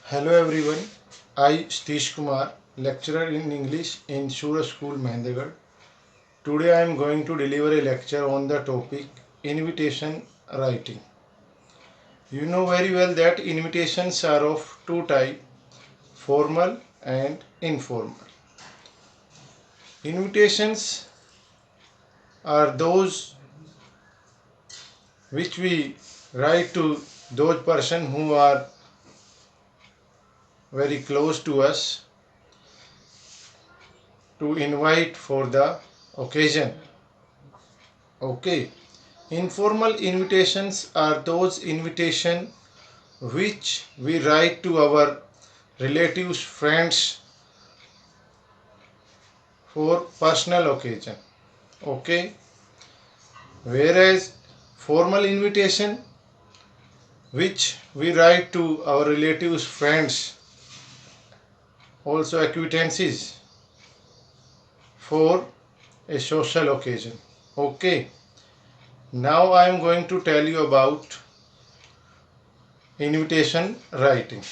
Hello everyone, I Satish Kumar, lecturer in English in Shura School, Mahendragarh. Today I am going to deliver a lecture on the topic invitation writing. You know very well that invitations are of two types, formal and informal. Invitations are those which we write to those persons who are very close to us to invite for the occasion. Okay. Informal invitations are those invitations which we write to our relatives, friends for personal occasion. Okay. Whereas formal invitation which we write to our relatives, friends, also acquaintances for a social occasion. Okay. Now I am going to tell you about invitation writing.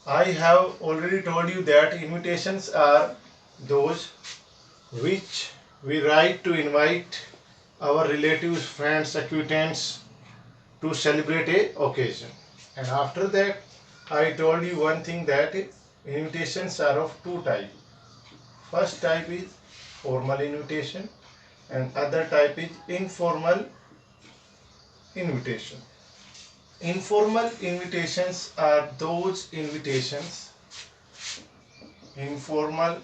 I have already told you that invitations are those which we write to invite our relatives, friends, acquaintances to celebrate a occasion. And after that, I told you one thing that invitations are of two types. First type is formal invitation and other type is informal invitation. Informal invitations are those informal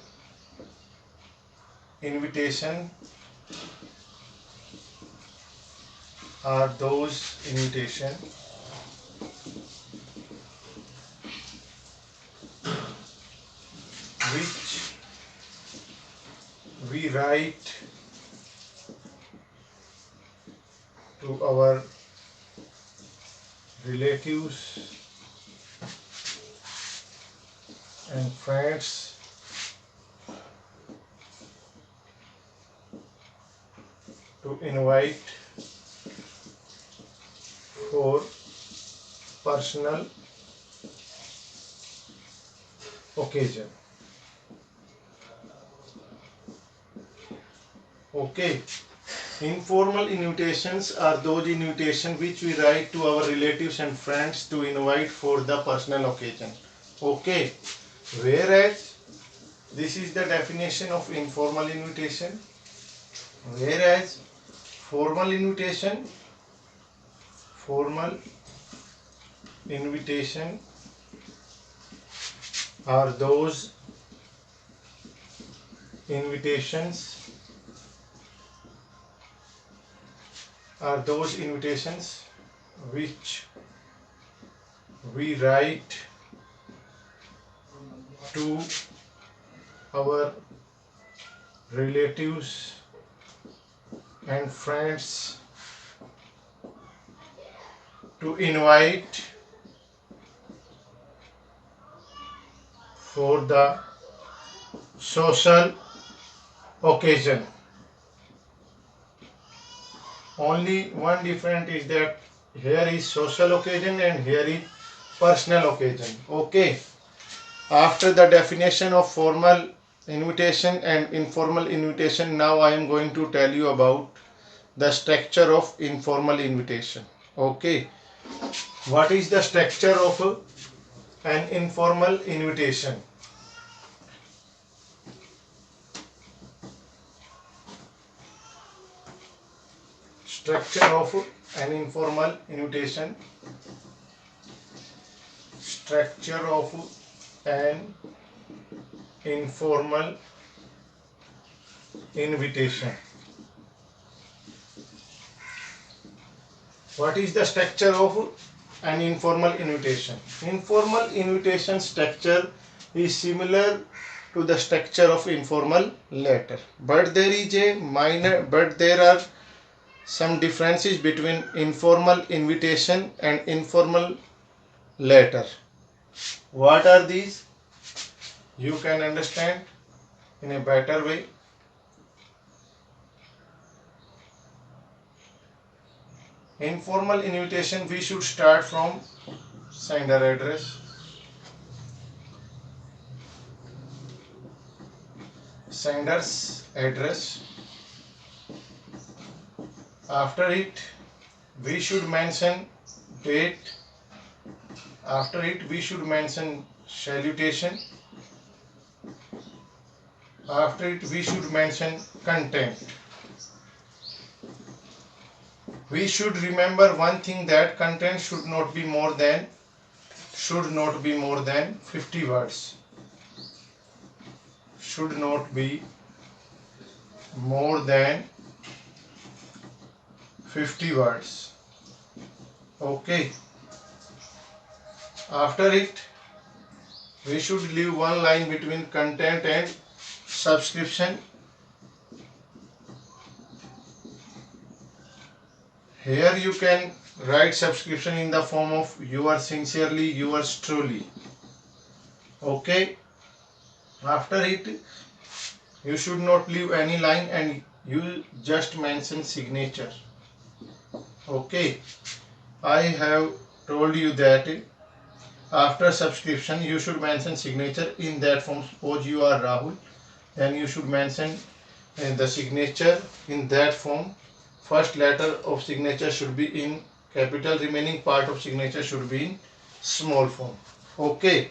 invitation are those invitation which we write to our relatives and friends to invite for personal occasion. Okay. Informal invitations are those invitations which we write to our relatives and friends to invite for the personal occasion. Okay. Whereas this is the definition of informal invitation. Whereas formal invitation are those invitations which we write to our relatives and friends to invite for the social occasion. Only one difference is that here is social occasion and here is personal occasion. Okay. After the definition of formal invitation and informal invitation, now I am going to tell you about the structure of informal invitation. Okay. What is the structure of an informal invitation? Structure of an informal invitation. Structure of an informal invitation. What is the structure of an informal invitation? Informal invitation structure is similar to the structure of informal letter, but there are some differences between informal invitation and informal letter. What are these? You can understand in a better way. Informal invitation, we should start from sender address. Sender's address. After it, we should mention date. After it, we should mention salutation. After it, we should mention content. We should remember one thing, that content should not be more than 50 words. Should not be more than 50 words. Okay. After it, we should leave one line between content and subscription. Here you can write subscription in the form of yours sincerely, yours truly. Okay. After it, you should not leave any line and you just mention signature. Okay. I have told you that after subscription you should mention signature in that form. Suppose you are Rahul, then you should mention the signature in that form. First letter of signature should be in capital, remaining part of signature should be in small form. Okay.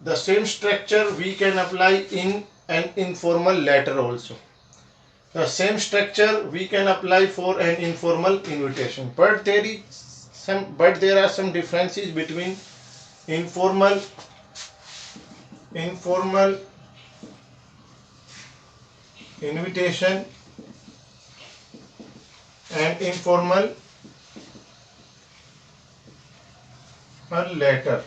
The same structure we can apply in an informal letter also. The same structure we can apply for an informal invitation, but there are some differences between informal invitation and informal letter.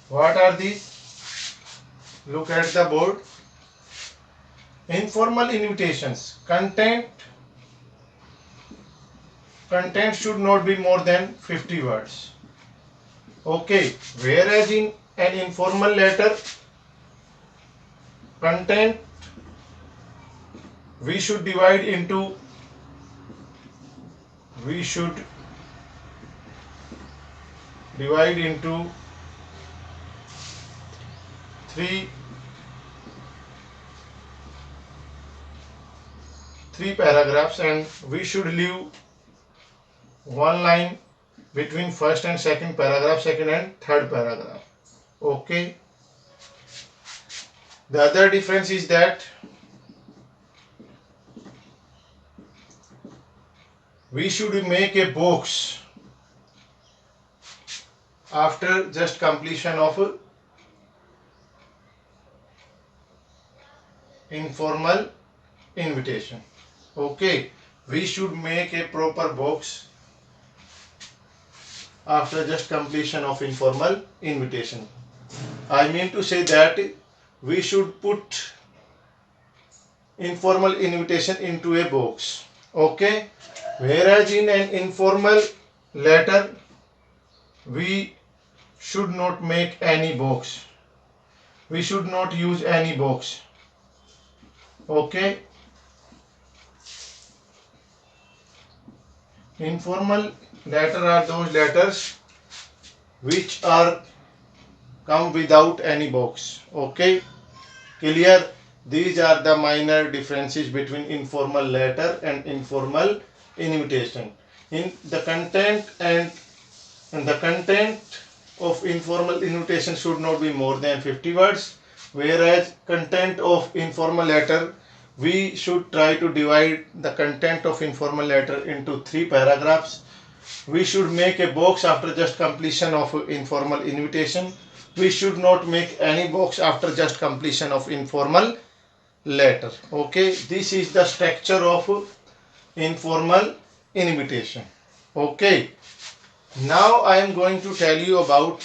What are these? Look at the board. Informal invitations, content should not be more than 50 words. Okay, whereas in an informal letter, content we should divide into three paragraphs, and we should leave one line between first and second paragraph, second and third paragraph. Okay. The other difference is that we should make a box after just completion of informal invitation. Okay, we should make a proper box after just completion of informal invitation. I mean to say that we should put informal invitation into a box. Okay, whereas in an informal letter we should not make any box. We should not use any box. Okay. Informal letter are those letters which are come without any box. Okay. Clear? These are the minor differences between informal letter and informal invitation. In the content of informal invitation should not be more than 50 words, whereas content of informal letter, we should try to divide the content of informal letter into 3 paragraphs. We should make a box after just completion of informal invitation. We should not make any box after just completion of informal letter. Okay, this is the structure of informal invitation. Okay, now I am going to tell you about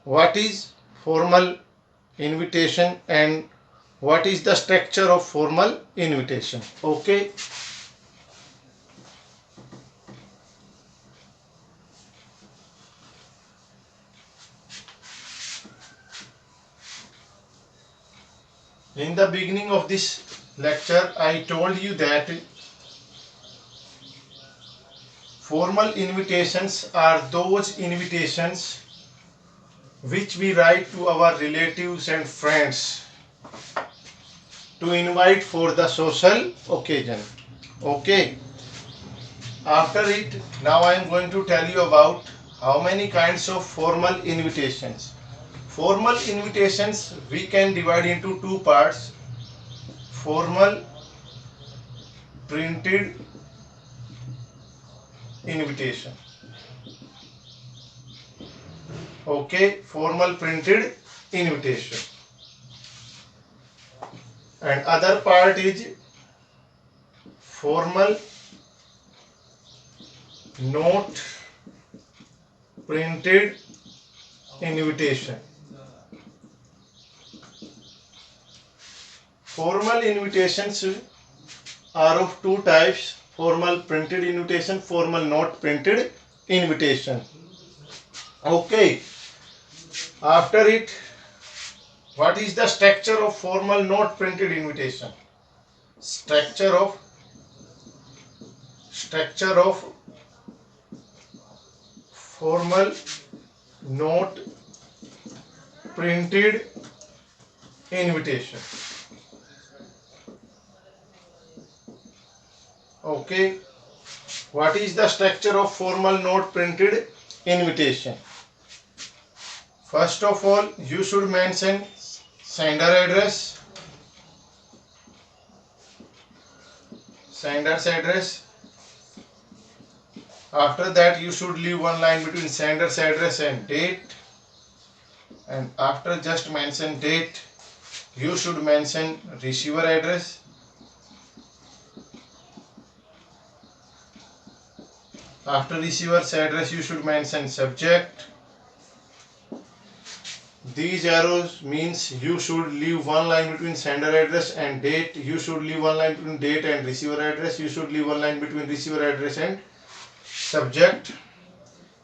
what is formal invitation and what is the structure of formal invitation. Okay. In the beginning of this lecture, I told you that Formal invitations are those invitations which we write to our relatives and friends to invite for the social occasion. Okay. After it, now I am going to tell you about how many kinds of formal invitations. Formal invitations we can divide into two parts: formal printed invitation. Okay, formal printed invitation. And other part is formal note printed invitation. Formal invitations are of two types: formal printed invitation, formal note printed invitation. Okay. After it, what is the structure of formal note printed invitation? Structure of formal note printed invitation. Okay. What is the structure of formal note printed invitation? First of all, you should mention sender address, sender's address. After that, you should leave one line between sender's address and date. And after just mention date, you should mention receiver address. After receiver's address, you should mention subject. These arrows means you should leave one line between sender address and date. You should leave one line between date and receiver address. You should leave one line between receiver address and subject.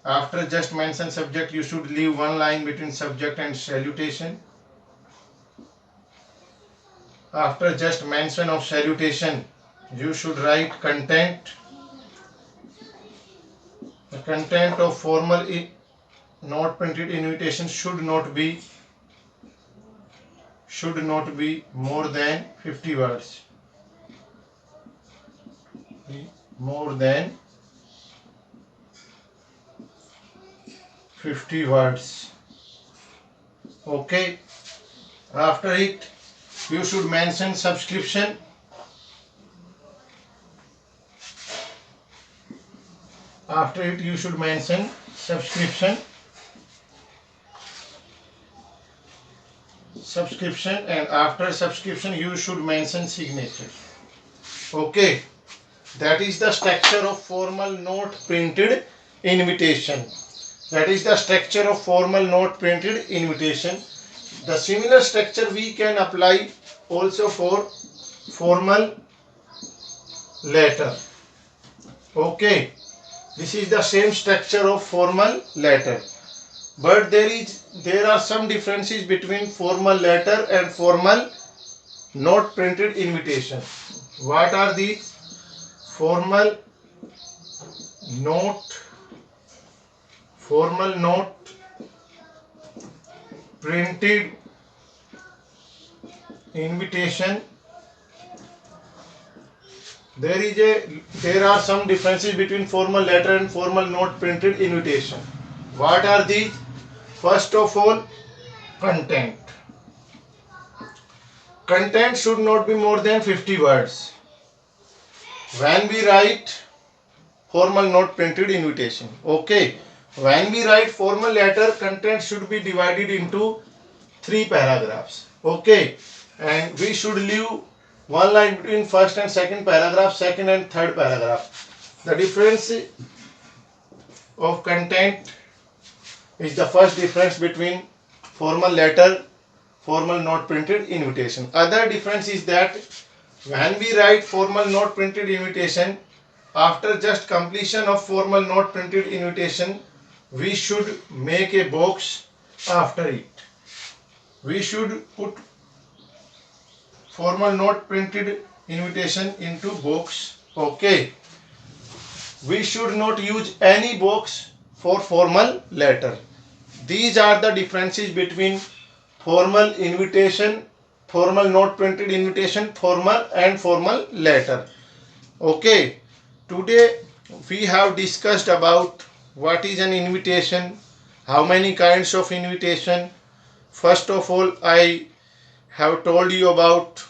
After just mention subject, you should leave one line between subject and salutation. After just mention of salutation, you should write content. The content of formal note printed invitation should not be more than 50 words. More than 50 words. Okay. After it, you should mention subscription. After it, you should mention subscription. And after subscription, you should mention signature. Okay. That is the structure of formal note printed invitation. The similar structure we can apply also for formal letter. Okay. This is the same structure of formal letter. But there are some differences between formal letter and formal note printed invitation. What are these? Formal note printed invitation. There are some differences between formal letter and formal note printed invitation. What are these? First of all, content. Content should not be more than 50 words. When we write formal note printed invitation. Okay. When we write formal letter, content should be divided into 3 paragraphs. Okay. And we should leave one line between first and second paragraph, second and third paragraph. The difference of content is the first difference between formal letter, formal note printed invitation. Other difference is that when we write formal note printed invitation, after just completion of formal note printed invitation, we should make a box after it. We should put formal note printed invitation into box. Okay. we should not use any box for formal letter. These are the differences between formal invitation, formal not printed invitation, formal and formal letter. Okay, today we have discussed about what is an invitation, how many kinds of invitation. First of all, I have told you about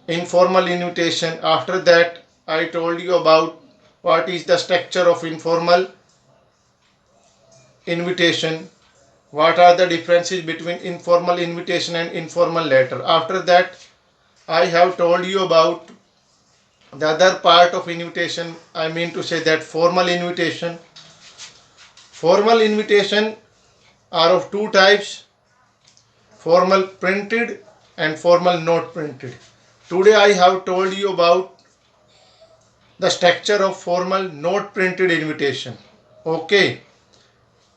informal invitation. After that, I told you about what is the structure of informal invitation, what are the differences between informal invitation and informal letter. After that, I have told you about the other part of invitation. I mean to say that formal invitation. Formal invitation are of two types: formal printed and formal not printed. Today I have told you about the structure of formal not printed invitation. Okay,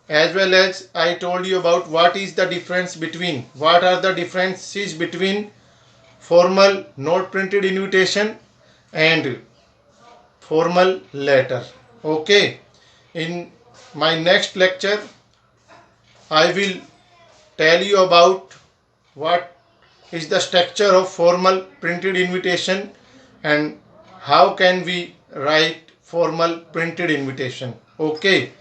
as well as I told you about what is the difference between, what are the differences between formal not printed invitation and formal letter. Okay, in my next lecture I will tell you about what is the structure of formal printed invitation and how can we write formal printed invitation. Okay,